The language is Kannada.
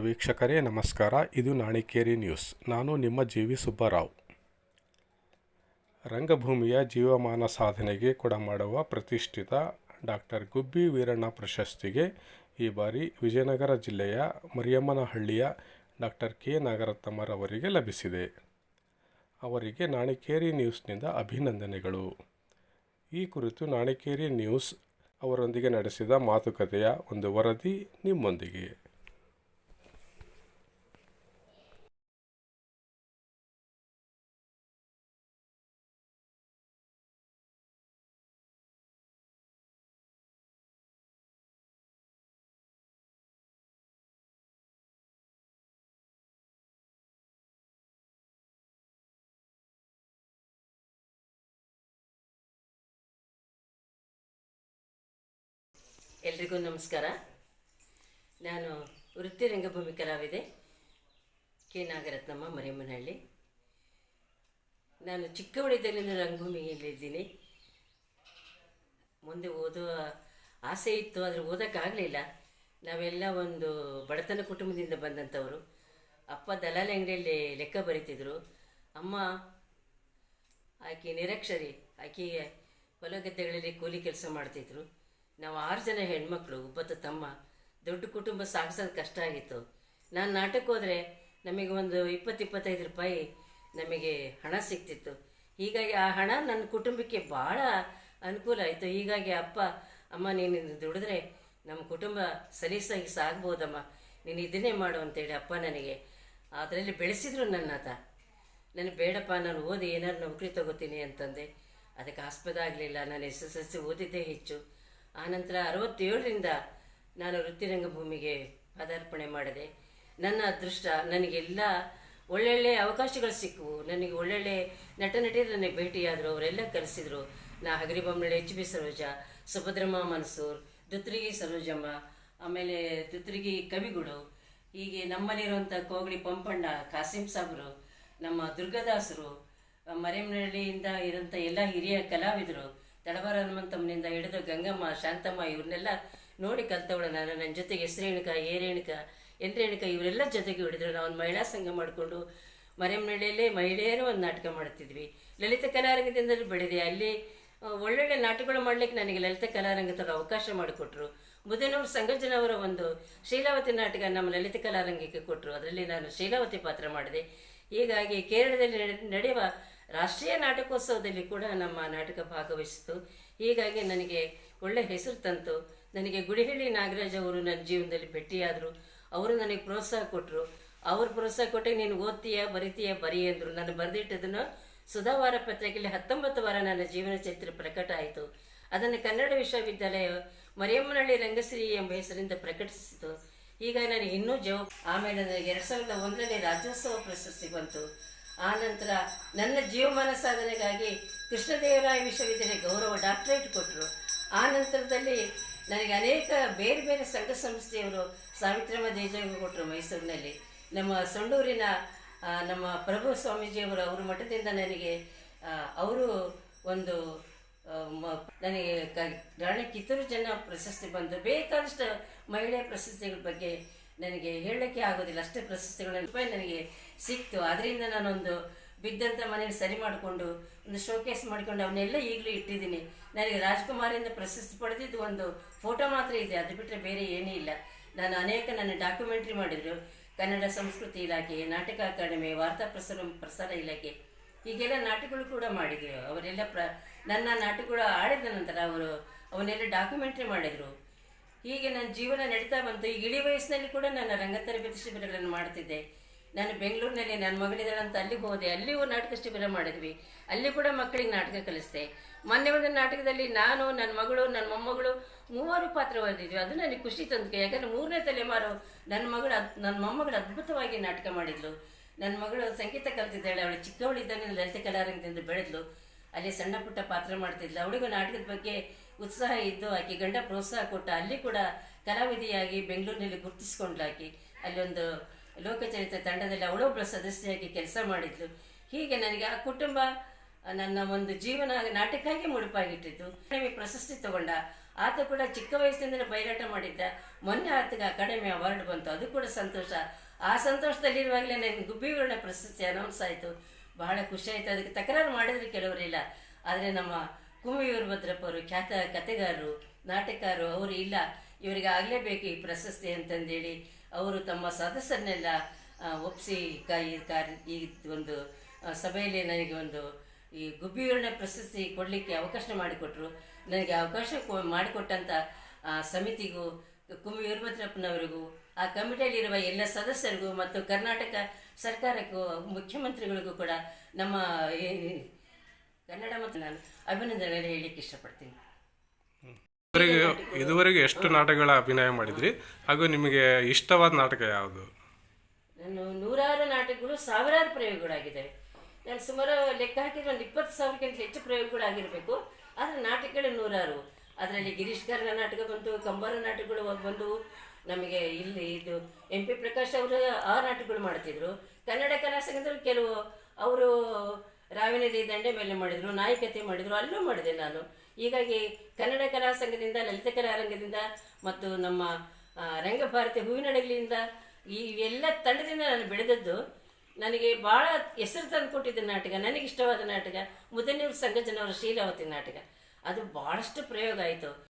ವೀಕ್ಷಕರೇ ನಮಸ್ಕಾರ. ಇದು ನಾಣಿಕೇರಿ ನ್ಯೂಸ್. ನಾನು ನಿಮ್ಮ ಜಿ.ವಿ. ಸುಬ್ಬರಾವ್. ರಂಗಭೂಮಿಯ ಜೀವಮಾನ ಸಾಧನೆಗೆ ಕೊಡಮಾಡುವ ಪ್ರತಿಷ್ಠಿತ ಡಾಕ್ಟರ್ ಗುಬ್ಬಿ ವೀರಣ್ಣ ಪ್ರಶಸ್ತಿಗೆ ಈ ಬಾರಿ ವಿಜಯನಗರ ಜಿಲ್ಲೆಯ ಮರಿಯಮ್ಮನಹಳ್ಳಿಯ ಡಾಕ್ಟರ್ ಕೆ. ನಾಗರತ್ನಮ್ಮರವರಿಗೆ ಲಭಿಸಿದೆ. ಅವರಿಗೆ ನಾಣಿಕೇರಿ ನ್ಯೂಸ್ನಿಂದ ಅಭಿನಂದನೆಗಳು. ಈ ಕುರಿತು ನಾಣಿಕೇರಿ ನ್ಯೂಸ್ ಅವರೊಂದಿಗೆ ನಡೆಸಿದ ಮಾತುಕತೆಯ ಒಂದು ವರದಿ ನಿಮ್ಮೊಂದಿಗೆ. ಎಲ್ರಿಗೂ ನಮಸ್ಕಾರ. ನಾನು ವೃತ್ತಿ ರಂಗಭೂಮಿ ಕಲಾವಿದೆ ಕೆ. ನಾಗರತ್ನಮ್ಮ, ಮರಿಯಮ್ಮನಹಳ್ಳಿ. ನಾನು ಚಿಕ್ಕವಳಿದ್ದಾಗಲಿಂದ ರಂಗಭೂಮಿಯಲ್ಲಿದ್ದೀನಿ. ಮುಂದೆ ಓದುವ ಆಸೆ ಇತ್ತು, ಆದರೆ ಓದೋಕ್ಕಾಗಲಿಲ್ಲ. ನಾವೆಲ್ಲ ಒಂದು ಬಡತನ ಕುಟುಂಬದಿಂದ ಬಂದಂಥವರು. ಅಪ್ಪ ದಲಾಲಿ ಅಂಗಡಿಯಲ್ಲಿ ಲೆಕ್ಕ ಬರೀತಿದ್ರು. ಅಮ್ಮ ಆಕೆ ನಿರಕ್ಷರಿ, ಆಕೆಗೆ ಹೊಲ ಗದ್ದೆಗಳಲ್ಲಿ ಕೂಲಿ ಕೆಲಸ ಮಾಡ್ತಿದ್ರು. ನಾವು 6 ಜನ ಹೆಣ್ಮಕ್ಳು, ಒಬ್ಬತ್ತು ತಮ್ಮ. ದೊಡ್ಡ ಕುಟುಂಬ ಸಾಗಿಸೋದು ಕಷ್ಟ ಆಗಿತ್ತು. ನಾನು ನಾಟಕಕ್ಕೆ ಹೋದರೆ ನಮಗೆ ಒಂದು 20-25 ರೂಪಾಯಿ ನಮಗೆ ಹಣ ಸಿಗ್ತಿತ್ತು. ಹೀಗಾಗಿ ಆ ಹಣ ನನ್ನ ಕುಟುಂಬಕ್ಕೆ ಭಾಳ ಅನುಕೂಲ ಆಯಿತು. ಹೀಗಾಗಿ ಅಮ್ಮ ನೀನು ದುಡಿದ್ರೆ ನಮ್ಮ ಕುಟುಂಬ ಸಲೀಸಾಗಿ ಸಾಗ್ಬೋದಮ್ಮ, ನೀನು ಇದನ್ನೇ ಮಾಡು ಅಂತೇಳಿ ಅಪ್ಪ ನನಗೆ ಅದರಲ್ಲಿ ಬೆಳೆಸಿದ್ರು. ನನಗೆ ಬೇಡಪ್ಪ, ನಾನು ಓದಿ ಏನಾದ್ರು ನೌಕರಿ ತಗೋತೀನಿ ಅಂತಂದೆ. ಅದಕ್ಕೆ ಆಸ್ಪದ ಆಗಲಿಲ್ಲ. ನಾನು SSLC ಓದಿದ್ದೇ ಹೆಚ್ಚು. ಆನಂತರ 67ರಿಂದ ನಾನು ವೃತ್ತಿ ರಂಗಭೂಮಿಗೆ ಪದಾರ್ಪಣೆ ಮಾಡಿದೆ. ನನ್ನ ಅದೃಷ್ಟ, ನನಗೆಲ್ಲ ಒಳ್ಳೊಳ್ಳೆ ಅವಕಾಶಗಳು ಸಿಕ್ಕವು. ನನಗೆ ಒಳ್ಳೊಳ್ಳೆ ನಟನಟಿಯರು ನನಗೆ ಭೇಟಿಯಾದರು. ಅವರೆಲ್ಲ ಕರೆಸಿದರು. ನಾ ಹಗರಿಬೊಮ್ಮನಹಳ್ಳಿ HB ಸರೋಜ, ಸುಭದ್ರಮ್ಮ ಮನ್ಸೂರ್, ದುತ್ರಿಗಿ ಸರೋಜಮ್ಮ, ಆಮೇಲೆ ದುತ್ರಿಗಿ ಕವಿಗಳು, ಹೀಗೆ ನಮ್ಮಲ್ಲಿರುವಂಥ ಕೋಗಳಿ ಪಂಪಣ್ಣ, ಕಾಸಿಂ ಸಾಬ್ರು, ನಮ್ಮ ದುರ್ಗದಾಸರು, ಮರಿಯಮ್ಮನಹಳ್ಳಿಯಿಂದ ಇರೋಂಥ ಎಲ್ಲ ಹಿರಿಯ ಕಲಾವಿದರು, ತಳವಾರ ಹನುಮಂತಮ್ಮನಿಂದ ಹಿಡಿದು ಗಂಗಮ್ಮ, ಶಾಂತಮ್ಮ, ಇವ್ರನ್ನೆಲ್ಲ ನೋಡಿ ಕಲ್ತವಳು ನಾನು. ನನ್ನ ಜೊತೆಗೆ ಹೆಸರೇಣಿಕ, ಏರೇಣಿಕ, ಎಂದ್ರೇಣಿಕ ಇವರೆಲ್ಲ ಜೊತೆಗೆ ಹಿಡಿದ್ರು. ನಾವು ಒಂದು ಮಹಿಳಾ ಸಂಘ ಮಾಡಿಕೊಂಡು ಮರಿಯಮ್ಮನಹಳ್ಳಿಯಲ್ಲೇ ಮಹಿಳೆಯರು ಒಂದು ನಾಟಕ ಮಾಡ್ತಿದ್ವಿ. ಲಲಿತ ಕಲಾರಂಗದಿಂದಲೂ ಬೆಳೆದೆ. ಅಲ್ಲಿ ಒಳ್ಳೊಳ್ಳೆ ನಾಟಕಗಳು ಮಾಡಲಿಕ್ಕೆ ನನಗೆ ಲಲಿತ ಕಲಾರಂಗದಲ್ಲಿ ಅವಕಾಶ ಮಾಡಿಕೊಟ್ರು. ಮುದೇನೂರು ಸಂಗಜ್ಜನವರ ಒಂದು ಶೀಲಾವತಿ ನಾಟಕ ನಮ್ಮ ಲಲಿತ ಕಲಾರಂಗಕ್ಕೆ ಕೊಟ್ಟರು. ಅದರಲ್ಲಿ ನಾನು ಶೀಲಾವತಿ ಪಾತ್ರ ಮಾಡಿದೆ. ಹೀಗಾಗಿ ಕೇರಳದಲ್ಲಿ ನಡೆಯುವ ರಾಷ್ಟ್ರೀಯ ನಾಟಕೋತ್ಸವದಲ್ಲಿ ಕೂಡ ನಮ್ಮ ನಾಟಕ ಭಾಗವಹಿಸಿತು. ಹೀಗಾಗಿ ನನಗೆ ಒಳ್ಳೆ ಹೆಸರು ತಂತು. ನನಗೆ ಗುಡಿಹಳ್ಳಿ ನಾಗರಾಜ್ ಅವರು ನನ್ನ ಜೀವನದಲ್ಲಿ ಭೇಟಿಯಾದರು. ಅವರು ನನಗೆ ಪ್ರೋತ್ಸಾಹ ಕೊಟ್ಟರು. ಅವರು ಪ್ರೋತ್ಸಾಹ ಕೊಟ್ಟೆ, ನೀನು ಓದ್ತೀಯ, ಬರೀ ಅಂದರು. ನಾನು ಬರೆದಿಟ್ಟದನ್ನು ಸುಧಾವಾರ ಪತ್ರಿಕೆಯಲ್ಲಿ 19 ವಾರ ನನ್ನ ಜೀವನ ಚರಿತ್ರೆ ಪ್ರಕಟ ಆಯಿತು. ಅದನ್ನು ಕನ್ನಡ ವಿಶ್ವವಿದ್ಯಾಲಯ ಮರಿಯಮ್ಮನಹಳ್ಳಿ ರಂಗಶ್ರೀ ಎಂಬ ಹೆಸರಿಂದ ಪ್ರಕಟಿಸಿತು. ಹೀಗಾಗಿ ನನಗೆ ಇನ್ನೂ ಆಮೇಲೆ ನನಗೆ 2001ರಲ್ಲಿ ರಾಜ್ಯೋತ್ಸವ ಪ್ರಶಸ್ತಿ ಬಂತು. ಆನಂತರ ನನ್ನ ಜೀವಮಾನ ಸಾಧನೆಗಾಗಿ ಕೃಷ್ಣದೇವರಾಯ ವಿಶ್ವವಿದ್ಯಾಲಯ ಗೌರವ ಡಾಕ್ಟರೇಟ್ ಕೊಟ್ಟರು. ಆ ನಂತರದಲ್ಲಿ ನನಗೆ ಅನೇಕ ಬೇರೆ ಬೇರೆ ಸಂಘ ಸಂಸ್ಥೆಯವರು ಸಾವಿತ್ರಮ್ಮ ದೇಜಾಗ ಕೊಟ್ಟರು. ಮೈಸೂರಿನಲ್ಲಿ ನಮ್ಮ ಸೊಂಡೂರಿನ ನಮ್ಮ ಪ್ರಭು ಸ್ವಾಮೀಜಿಯವರು, ಅವ್ರ ಮಠದಿಂದ ನನಗೆ ಅವರು ಒಂದು ನನಗೆ ರಾಣಿ ಕಿತ್ತೂರು ಜನ ಪ್ರಶಸ್ತಿ ಬಂತು. ಬೇಕಾದಷ್ಟು ಮಹಿಳೆಯ ಪ್ರಶಸ್ತಿಗಳ ಬಗ್ಗೆ ನನಗೆ ಹೇಳಲಿಕ್ಕೆ ಆಗೋದಿಲ್ಲ, ಅಷ್ಟೇ ಪ್ರಶಸ್ತಿಗಳು ನನಗೆ ಸಿಕ್ತು. ಅದರಿಂದ ನಾನೊಂದು ಬಿದ್ದಂಥ ಮನೇಲಿ ಸರಿ ಮಾಡಿಕೊಂಡು ಒಂದು ಶೋಕೇಸ್ ಮಾಡಿಕೊಂಡು ಅವನ್ನೆಲ್ಲ ಈಗಲೂ ಇಟ್ಟಿದ್ದೀನಿ. ನನಗೆ ರಾಜ್ಕುಮಾರಿಂದ ಪ್ರಶಸ್ತಿ ಪಡೆದಿದ್ದು ಒಂದು ಫೋಟೋ ಮಾತ್ರ ಇದೆ, ಅದು ಬಿಟ್ಟರೆ ಬೇರೆ ಏನೂ ಇಲ್ಲ. ನಾನು ನನ್ನ ಡಾಕ್ಯುಮೆಂಟ್ರಿ ಮಾಡಿದರು. ಕನ್ನಡ ಸಂಸ್ಕೃತಿ ಇಲಾಖೆ, ನಾಟಕ ಅಕಾಡೆಮಿ, ವಾರ್ತಾ ಪ್ರಸಾರ ಇಲಾಖೆ, ಹೀಗೆಲ್ಲ ನಾಟಕಗಳು ಕೂಡ ಮಾಡಿದ್ರು. ಅವರೆಲ್ಲ ನನ್ನ ನಾಟಕಗಳು ಆಡಿದ ನಂತರ ಅವನ್ನೆಲ್ಲ ಡಾಕ್ಯುಮೆಂಟ್ರಿ ಮಾಡಿದರು. ಹೀಗೆ ನನ್ನ ಜೀವನ ನಡೀತಾ ಬಂತು. ಈಗ ಇಳಿ ವಯಸ್ಸಿನಲ್ಲಿ ಕೂಡ ನನ್ನ ರಂಗ ತರಬೇತಿ ಶಿಬಿರಗಳನ್ನು ಮಾಡ್ತಿದ್ದೆ. ನಾನು ಬೆಂಗಳೂರಿನಲ್ಲಿ ನನ್ನ ಮಗಳಿದ್ದಾಳಂತ ಅಲ್ಲಿಗೆ ಹೋದೆ. ಅಲ್ಲಿಯೂ ನಾಟಕ ಶಿಬಿರ ಮಾಡಿದ್ವಿ. ಅಲ್ಲಿ ಕೂಡ ಮಕ್ಕಳಿಗೆ ನಾಟಕ ಕಲಿಸ್ದೆ. ಮೊನ್ನೆ ಒಂದು ನಾಟಕದಲ್ಲಿ ನಾನು, ನನ್ನ ಮಗಳು, ನನ್ನ ಮೊಮ್ಮಗಳು 3 ಪಾತ್ರ ಓದಿದ್ವಿ. ಅದು ನನಗೆ ಖುಷಿ ತಂದು. ಯಾಕಂದರೆ 3ನೇ ತಲೆಮಾರು ನನ್ನ ಮೊಮ್ಮಗಳು ಅದ್ಭುತವಾಗಿ ನಾಟಕ ಮಾಡಿದ್ಲು. ನನ್ನ ಮಗಳು ಸಂಗೀತ ಕಲಿತಿದ್ದಾಳೆ. ಅವಳು ಚಿಕ್ಕವಳಿದ್ದಾನೆ ಲಲಿತ ಕಲಾರಂಗದಿಂದ ಬೆಳೆದ್ಲು. ಅಲ್ಲಿ ಸಣ್ಣ ಪುಟ್ಟ ಪಾತ್ರ ಮಾಡ್ತಿದ್ಲು. ಅವಳಿಗೂ ನಾಟಕದ ಬಗ್ಗೆ ಉತ್ಸಾಹ ಇದ್ದು ಆಕೆ ಗಂಡ ಪ್ರೋತ್ಸಾಹ ಕೊಟ್ಟ. ಅಲ್ಲಿ ಕೂಡ ಕಲಾವಿದೆಯಾಗಿ ಬೆಂಗಳೂರಿನಲ್ಲಿ ಗುರುತಿಸ್ಕೊಂಡ್ಲು. ಅಲ್ಲೊಂದು ಲೋಕಚರಿತ್ರೆ ತಂಡದಲ್ಲಿ ಅವಳೊಬ್ಬಳು ಸದಸ್ಯೆಯಾಗಿ ಕೆಲಸ ಮಾಡಿದ್ಲು. ಹೀಗೆ ನನಗೆ ಆ ಕುಟುಂಬ ನನ್ನ ಒಂದು ಜೀವನ ನಾಟಕಕ್ಕೆ ಮುಡುಪಾಗಿಟ್ಟಿದ್ದು. ಪ್ರಶಸ್ತಿ ತಗೊಂಡ ಆತ ಕೂಡ ಚಿಕ್ಕ ವಯಸ್ಸಿನಿಂದ ಬಯಲಾಟ ಮಾಡಿದ್ದ. ಮೊನ್ನೆ ಆತಗೆ ಅಕಾಡೆಮಿ ಅವಾರ್ಡ್ ಬಂತು, ಅದು ಕೂಡ ಸಂತೋಷ. ಆ ಸಂತೋಷದಲ್ಲಿರುವಾಗಲೇ ನನಗೆ ಗುಬ್ಬಿ ವೀರಣ್ಣ ಪ್ರಶಸ್ತಿ ಅನೌನ್ಸ್ ಆಯಿತು. ಬಹಳ ಖುಷಿ ಆಯಿತು. ಅದಕ್ಕೆ ತಕರಾರು ಮಾಡಿದ್ರೆ ಕೆಲವರಿಲ್ಲ, ಆದರೆ ನಮ್ಮ ಕುಮ್ಮಿ ವೀರಭದ್ರಪ್ಪ ಅವರು ಖ್ಯಾತ ಕಥೆಗಾರರು, ನಾಟಕರು, ಅವರು ಇಲ್ಲ, ಇವರಿಗೆ ಆಗಲೇಬೇಕು ಈ ಪ್ರಶಸ್ತಿ ಅಂತಂದೇಳಿ ಅವರು ತಮ್ಮ ಸದಸ್ಯರನ್ನೆಲ್ಲ ಒಪ್ಪಿಸಿ ಈ ಒಂದು ಸಭೆಯಲ್ಲಿ ನನಗೆ ಒಂದು ಈ ಗುಬ್ಬಿ ವೀರಣ್ಣ ಪ್ರಶಸ್ತಿ ಕೊಡಲಿಕ್ಕೆ ಅವಕಾಶ ಮಾಡಿಕೊಟ್ರು. ನನಗೆ ಅವಕಾಶ ಮಾಡಿಕೊಟ್ಟಂಥ ಸಮಿತಿಗೂ, ಕುಮ್ಮಿ ವೀರಭದ್ರಪ್ಪನವರಿಗೂ, ಆ ಕಮಿಟಿಯಲ್ಲಿರುವ ಎಲ್ಲ ಸದಸ್ಯರಿಗೂ ಮತ್ತು ಕರ್ನಾಟಕ ಸರ್ಕಾರಕ್ಕೂ, ಮುಖ್ಯಮಂತ್ರಿಗಳಿಗೂ ಕೂಡ ನಮ್ಮ ಕನ್ನಡ ಮತ್ತು ನಾನು ಅಭಿನಂದನೆಗಳನ್ನು ಹೇಳಲಿಕ್ಕೆ ಇಷ್ಟಪಡ್ತೀನಿ. ಇದುವರೆಗೆ ಎಷ್ಟು ನಾಟಕಗಳ ಅಭಿನಯ ಮಾಡಿದ್ರಿ ಹಾಗೂ ನಿಮಗೆ ಇಷ್ಟವಾದ ನಾಟಕ ಯಾವುದು? ನಾನು ನೂರಾರು ನಾಟಕಗಳು, ಸಾವಿರಾರು ಪ್ರಯೋಗಗಳಾಗಿದ್ದಾವೆ. ನಾನು ಸುಮಾರು ಲೆಕ್ಕ ಹಾಕಿದ್ರೆ ಒಂದು 20,000ಕ್ಕಿಂತ ಹೆಚ್ಚು ಪ್ರಯೋಗಗಳಾಗಿರಬೇಕು. ಆದರೆ ನಾಟಕಗಳು ನೂರಾರು. ಅದರಲ್ಲಿ ಗಿರೀಶ್ ಕಾರ್ನಾಡ್ ನಾಟಕ ಬಂತು, ಕಂಬಾರ ನಾಟಕಗಳು ಬಂದವು. ನಮಗೆ ಇಲ್ಲಿ ಇದು MP ಪ್ರಕಾಶ್ ಅವರು ಆ ನಾಟಕಗಳು ಮಾಡ್ತಿದ್ರು. ಕನ್ನಡ ಕಲಾ ಸಂಘದಲ್ಲಿ ಕೆಲವು ಅವರು ರಾವಿನದಿ ದಂಡೆ ಮೇಲೆ ಮಾಡಿದರು, ನಾಯಕತೆ ಮಾಡಿದರು, ಅಲ್ಲೂ ಮಾಡಿದೆ ನಾನು. ಹೀಗಾಗಿ ಕನ್ನಡ ಕಲಾ ಸಂಘದಿಂದ, ಲಲಿತ ಕಲಾ ರಂಗದಿಂದ ಮತ್ತು ನಮ್ಮ ರಂಗಭಾರತಿ ಹೂವಿನಡಗಲಿಯಿಂದ ಈ ಎಲ್ಲ ತಂಡದಿಂದ ನಾನು ಬೆಳೆದದ್ದು. ನನಗೆ ಭಾಳ ಹೆಸರು ತಂದು ಕೊಟ್ಟಿದ್ದ ನಾಟಕ, ನನಗಿಷ್ಟವಾದ ನಾಟಕ ಮುದ್ದನೂರು ಸಂಗಜನವರ ಶೀಲಾವತಿ ನಾಟಕ. ಅದು ಭಾಳಷ್ಟು ಪ್ರಯೋಗ ಆಯಿತು.